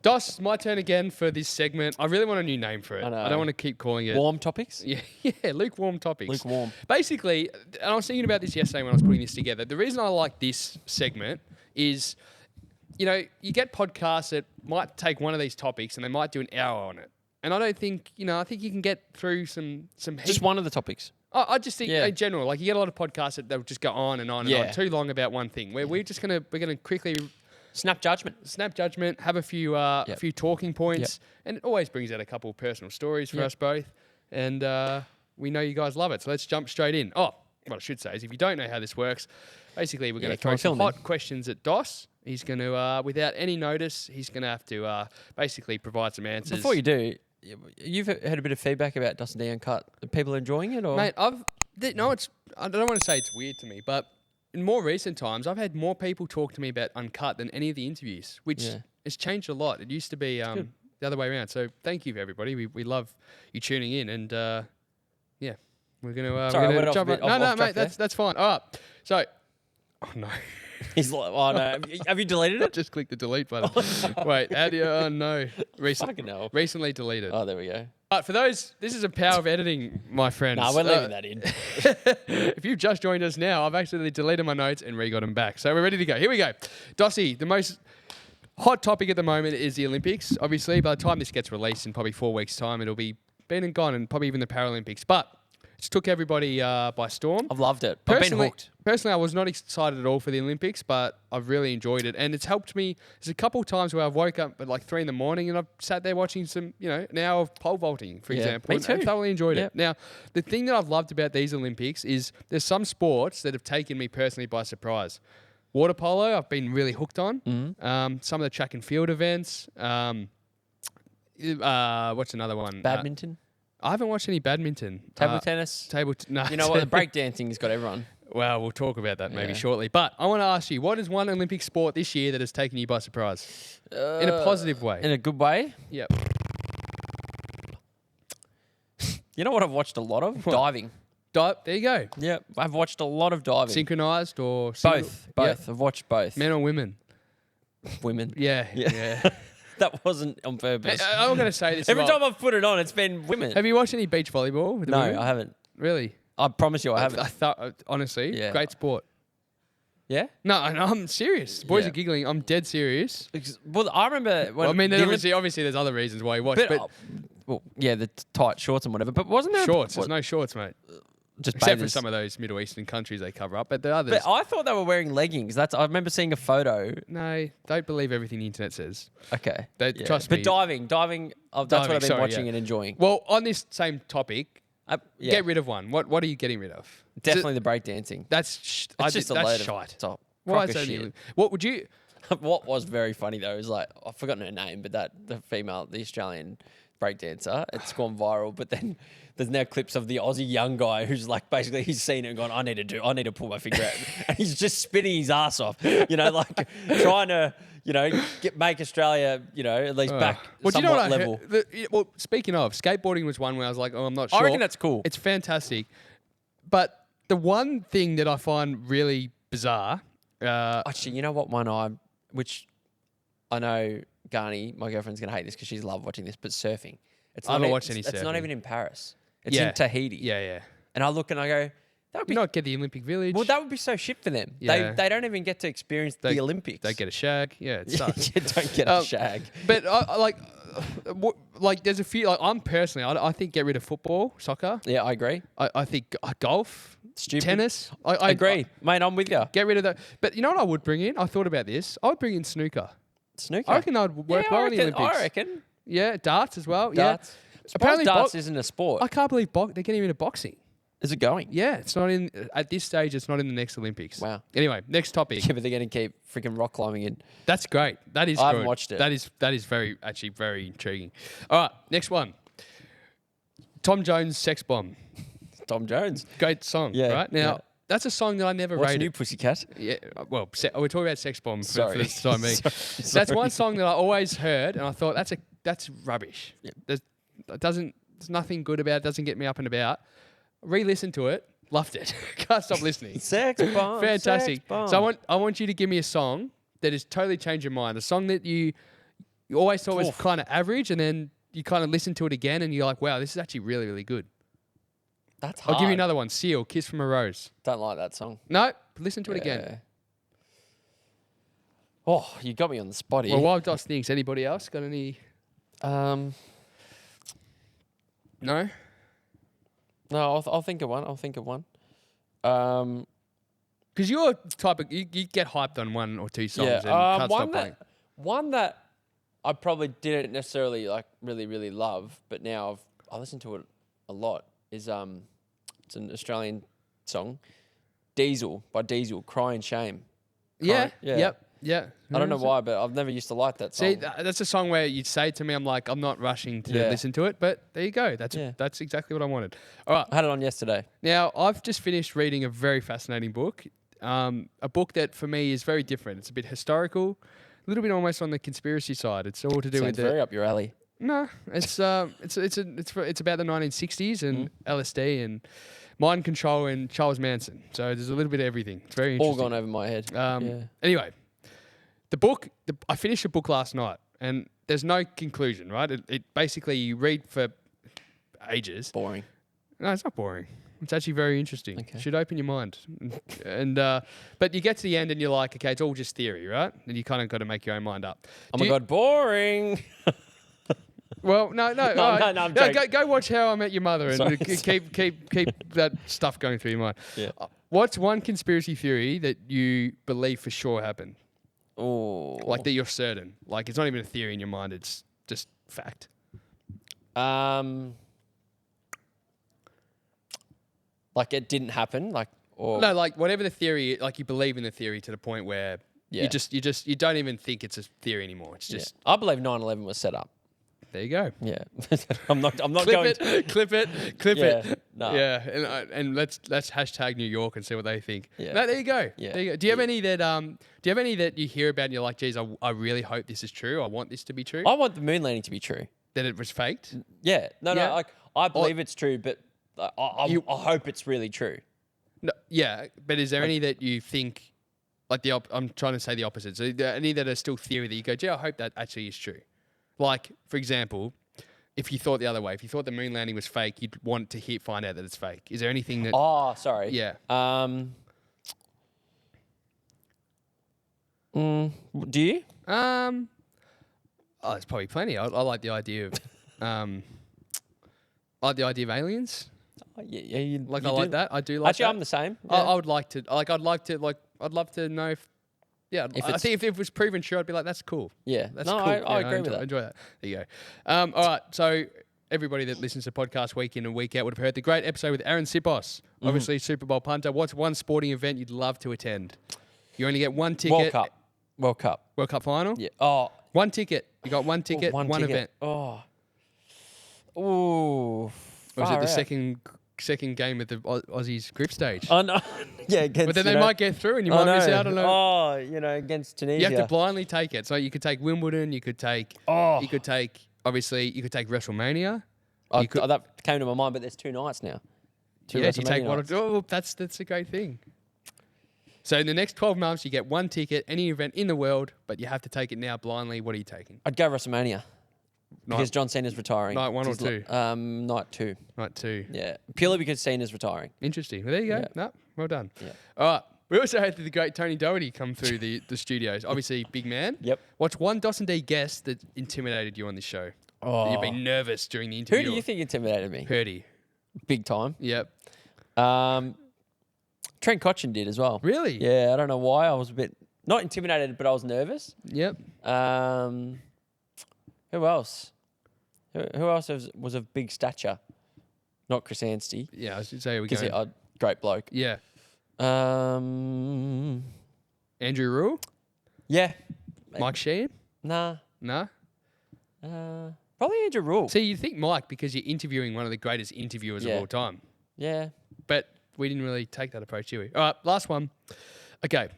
Dos, my turn again for this segment. I really want a new name for it. I know. I don't want to keep calling it... Warm topics? Yeah, lukewarm topics. Lukewarm. Basically, and I was thinking about this yesterday when I was putting this together, the reason I like this segment is, you know, you get podcasts that might take one of these topics and they might do an hour on it. And I don't think, you know, I think you can get through some Just one of the topics. I just think in general, like you get a lot of podcasts that they'll just go on and on and on, too long about one thing. Where we're gonna quickly Snap judgment, have a few talking points, and it always brings out a couple of personal stories for us both. And we know you guys love it, so let's jump straight in. Oh, what I should say is, if you don't know how this works, basically we're going to throw some hot questions at Dos. He's going to, without any notice, he's going to have to basically provide some answers. Before you do, you've had a bit of feedback about dos&d Uncut. Are people enjoying it, or mate? I don't want to say it's weird to me, but in more recent times, I've had more people talk to me about Uncut than any of the interviews, which has changed a lot. It used to be the other way around. So thank you, everybody. We love you tuning in, and we're gonna jump. No, mate, that's fine. All right. So, oh no. He's like, oh no, have you deleted it? Just click the delete button. Wait, how do you? Oh no, recently deleted. Oh, there we go. But for those, this is a power of editing, my friends. No, we're leaving that in. If you've just joined us now, I've actually deleted my notes and re-got them back. So we're ready to go. Here we go. Dossie, the most hot topic at the moment is the Olympics. Obviously, by the time this gets released in probably 4 weeks' time, it'll be been and gone, and probably even the Paralympics. But it's took everybody by storm. I've loved it. I've been hooked. Personally, I was not excited at all for the Olympics, but I've really enjoyed it. And it's helped me. There's a couple of times where I've woke up at like 3 a.m. and I've sat there watching some, an hour of pole vaulting, for example. Me too. And thoroughly enjoyed it. Now, the thing that I've loved about these Olympics is there's some sports that have taken me personally by surprise. Water polo, I've been really hooked on. Mm-hmm. Some of the track and field events. What's another one? Badminton? I haven't watched any badminton. Table tennis? No. You know what? The breakdancing's got everyone. Well, we'll talk about that maybe shortly. But I want to ask you, what is one Olympic sport this year that has taken you by surprise? In a positive way. In a good way? Yep. You know what I've watched a lot of? What? Diving. There you go. Yeah, I've watched a lot of diving. Synchronized or... Both. Yep. I've watched both. Men or women? Women. Yeah. That wasn't on purpose. I'm going to say this. Every time I've put it on, it's been women. Have you watched any beach volleyball with the women? I haven't. Really? I promise you I haven't. I thought, honestly, great sport. Yeah? No, I'm serious. The boys are giggling. I'm dead serious. Well, I remember when... obviously there's other reasons why you watch, but the tight shorts and whatever. But wasn't there... Shorts. There's no shorts, mate. Just Except bathers. for some of those Middle Eastern countries they cover up, but the others... But I thought they were wearing leggings. I remember seeing a photo. No, don't believe everything the internet says. Okay. Trust me. But diving, that's what I've been watching and enjoying. Well, on this same topic, get rid of one. What are you getting rid of? Definitely the breakdancing. That's shite. Why is that? What would you... What was very funny though is I've forgotten her name, but the Australian breakdancer, it's gone viral. But then there's now clips of the Aussie young guy who's basically he's seen it and gone, I need to pull my finger out, and he's just spinning his ass off, trying to make Australia at least back somewhat level. Speaking of, skateboarding was one where I was like, I'm not sure. I reckon that's cool. It's fantastic, but the one thing that I find really bizarre. Actually, you know what which I know Garni, my girlfriend's going to hate this because she's loved watching this, but surfing. I haven't watched any surfing. It's not even in Paris. It's in Tahiti. Yeah. And I look and I go, that would be... not get the Olympic Village. Well, that would be so shit for them. Yeah. They don't even get to experience the Olympics. They get a shag. Yeah, it sucks. You don't get a shag. But there's a few... I'm personally, I think get rid of football, soccer. Yeah, I agree. I think golf... Stupid. Tennis. I agree. Mate, I'm with you. Get rid of that. But you know what I would bring in? I thought about this. I would bring in snooker. Snooker? I reckon that would work well in the Olympics. I reckon. Yeah, darts as well. Darts. Yeah. Apparently darts isn't a sport. I can't believe they're getting into boxing. Is it going? Yeah, it's not in... At this stage, it's not in the next Olympics. Wow. Anyway, next topic. Yeah, but they're going to keep freaking rock climbing in. That's great. That is I haven't watched it. That is very intriguing. All right, next one. Tom Jones' Sex Bomb. Tom Jones. Great song, right? Now, that's a song that I never What's rated. new, Pussycat? Yeah, well, we're talking about Sex Bomb for this time. Sorry. That's one song that I always heard, and I thought that's rubbish. Yep. There's nothing good about it. Doesn't get me up and about. Re-listened to it, loved it. Can't stop listening. Sex Bomb. Fantastic. Sex bomb. So I want you to give me a song that has totally changed your mind. A song that you you always thought was kind of average, and then you kind of listen to it again, and you're like, wow, this is actually really, really good. That's hard. I'll give you another one. Seal, Kiss from a Rose. Don't like that song. No, listen to it again. Oh, you got me on the spot here. Well, while Dos thinks, anybody else got any? No? No, I'll think of one. Because you're the type of you get hyped on one or two songs and can't stop playing. One that I probably didn't necessarily like really, really love, but now I listen to it a lot. Is it's an Australian song, Diesel by Diesel, Crying Shame. Yeah. Yeah. Yep. I don't know why, but I've never used to like that song. See, that's a song where you'd say to me, I'm like, I'm not rushing to listen to it, but there you go. That's exactly what I wanted. All right. I had it on yesterday. Now, I've just finished reading a very fascinating book, a book that for me is very different. It's a bit historical, a little bit almost on the conspiracy side. It's all to do with very up your alley. No, it's about the 1960s and LSD and mind control and Charles Manson. So there's a little bit of everything. It's very interesting. All gone over my head. Anyway, the book, I finished the book last night, and there's no conclusion, right? It basically, you read for ages. Boring. No, it's not boring. It's actually very interesting. Okay. It should open your mind. And but you get to the end and you're like, okay, it's all just theory, right? And you kind of got to make your own mind up. Oh my God, boring. Well, no. I'm joking. Go watch How I Met Your Mother and keep that stuff going through your mind. Yeah. What's one conspiracy theory that you believe for sure happened? Oh. Like that you're certain. Like it's not even a theory in your mind, it's just fact. Like it didn't happen, No, like whatever the theory, like you believe in the theory to the point where you don't even think it's a theory anymore. It's just I believe 9/11 was set up. There you go. Yeah. I'm not clip going it, clip it. No. Yeah, and let's hashtag New York and see what they think. Yeah. No, there you go. Yeah. There you go. Do you have any that you hear about and you're like, geez, I really hope this is true. I want this to be true. I want the moon landing to be true. That it was faked? Yeah. No, Yeah. like I believe it's true, but I hope it's really true. No, yeah, but is there any that you think like I'm trying to say the opposite. So are there any that are still theory that you go, gee, I hope that actually is true? Like, for example, if you thought the other way, if you thought the moon landing was fake, you'd want to find out that it's fake. Is there anything that... Oh, sorry. Yeah. Do you? There's probably plenty. I like the idea of... I like the idea of aliens. Yeah, you like you I like do. that. I do like Actually, that. I'm the same. I Yeah. would like to... I'd love to know if... Yeah, I think if it was proven true, I'd be like, that's cool. Yeah. That's No, cool. I agree with that. I enjoy that. There you go. All right, so everybody that listens to podcast week in and week out would have heard the great episode with Aaron Sipos, obviously Super Bowl punter. What's one sporting event you'd love to attend? You only get one ticket. World Cup. World Cup final? Yeah. Oh. One ticket. You got one ticket, one ticket. event. Oh. Ooh. Or was it the second game at the Aussies group stage? Oh, no. Yeah, against, but then they might get through and you might miss out on it. Oh, against Tunisia. You have to blindly take it. So you could take Wimbledon, you could take obviously you could take WrestleMania. That came to my mind, but there's 2 nights now. You take one. Oh, that's a great thing. So in the next 12 months, you get one ticket, any event in the world, but you have to take it now blindly. What are you taking? I'd go WrestleMania. Because John Cena's retiring. Night 1 or 2? Night 2. Night 2. Yeah. Purely because Cena's retiring. Interesting. Well, there you go. Yeah. No, well done. Yeah. All right. We also had the great Tony Doherty come through the studios. Obviously, big man. Yep. What's one dos&d guest that intimidated you on this show? Oh. That you've been nervous during the interview? Who do you think intimidated me? Purdy. Big time. Yep. Trent Cotchin did as well. Really? Yeah, I don't know why. I was a bit, not intimidated, but I was nervous. Yep. Who else? Who else was of big stature? Not Chris Anstey. Yeah, I was going to say we go. A great bloke. Yeah. Andrew Rule? Yeah. Mike Sheehan? Nah. No? Probably Andrew Rule. See, you think Mike because you're interviewing one of the greatest interviewers of all time. Yeah. But we didn't really take that approach, did we? All right, last one. Okay.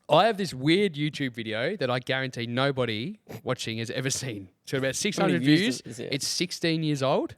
I have this weird YouTube video that I guarantee nobody watching has ever seen. It's got about 600 views. Is it? It's 16 years old.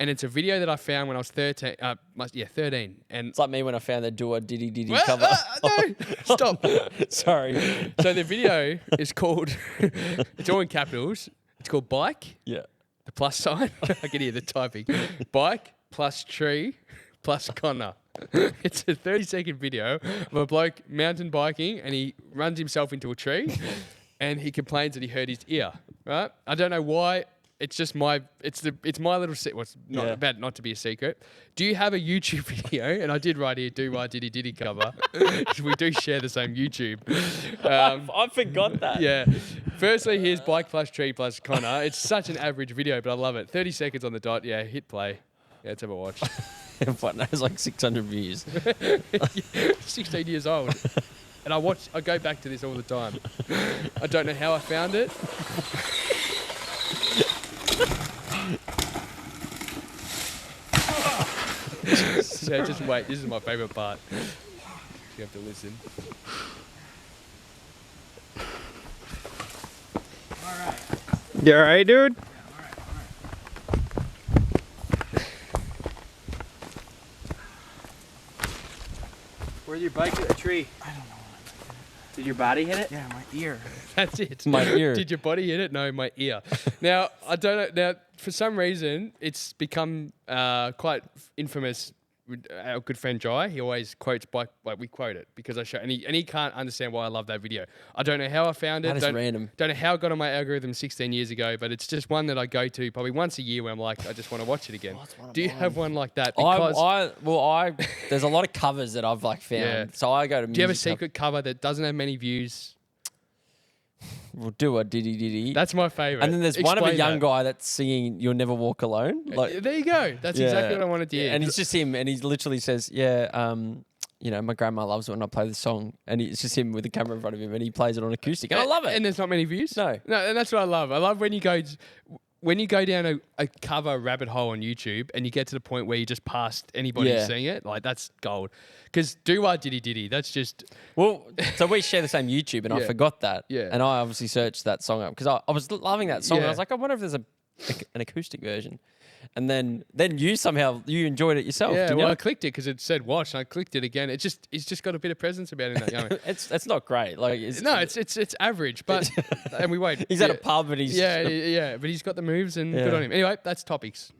and it's a video that I found when I was 13. 13. And It's like me when I found the do-a-diddy-diddy Well, cover. no, stop. Sorry. So the video is called. It's all in capitals. It's called Bike. Yeah. The plus sign. I can hear the typing. Bike plus tree plus Connor. It's a 30-second video of a bloke mountain biking and he runs himself into a tree and he complains that he hurt his ear. Right? I don't know why. It's just my. It's my little. Well, it's not bad not to be a secret. Do you have a YouTube video? And I did write here, do why diddy diddy cover. We do share the same YouTube. I forgot that. Yeah. Firstly, here's Bike plus Tree plus Connor. It's such an average video, but I love it. 30 seconds on the dot. Yeah, hit play. Yeah, let's have a watch. But that was like 600 views. 16 years old. And I go back to this all the time. I don't know how I found it. So just wait. This is my favourite part. You have to listen. You alright, dude? Where'd your bike hit a tree? I don't know. Did your body hit it? Yeah, my ear. That's it. My ear. Did your body hit it? No, my ear. Now, I don't know. Now, for some reason, it's become quite infamous. With our good friend Jai, he always quotes Bike, like we quote it because I show, and he can't understand why I love that video. I don't know how I found it. That is random. Don't know how it got on my algorithm 16 years ago, but it's just one that I go to probably once a year where I'm like, I just want to watch it again. Do you have one like that? Because there's a lot of covers that I've like found. Yeah. So I go to. Do you have a secret cover that doesn't have many views? We'll do a diddy diddy. That's my favorite. And then there's one of a Explain young that. guy that's singing "You'll Never Walk Alone." Like, There you go. That's exactly what I wanted to hear. And it's just him, and he literally says, you know, my grandma loves it when I play the song, and it's just him with the camera in front of him, and he plays it on acoustic, and I love it. And there's not many views. No. And that's what I love. I love when you go down a cover rabbit hole on YouTube and you get to the point where you just passed anybody Yeah. seeing it. Like that's gold. Because do-wah diddy diddy, that's just Well, so we share the same YouTube, and I Yeah. forgot that. Yeah. And I obviously searched that song up because I was loving that song. And I Yeah. was like, I wonder if there's an acoustic version. And then you somehow enjoyed it yourself. yeah. didn't Well, you? I clicked it because it said watch, and I clicked it again. It's just got a bit of presence about it. In that young man. it's not great. Like it's average, but and we won't. He's at a pub and he's Yeah, but he's got the moves and good Yeah. on him. Anyway, that's topics.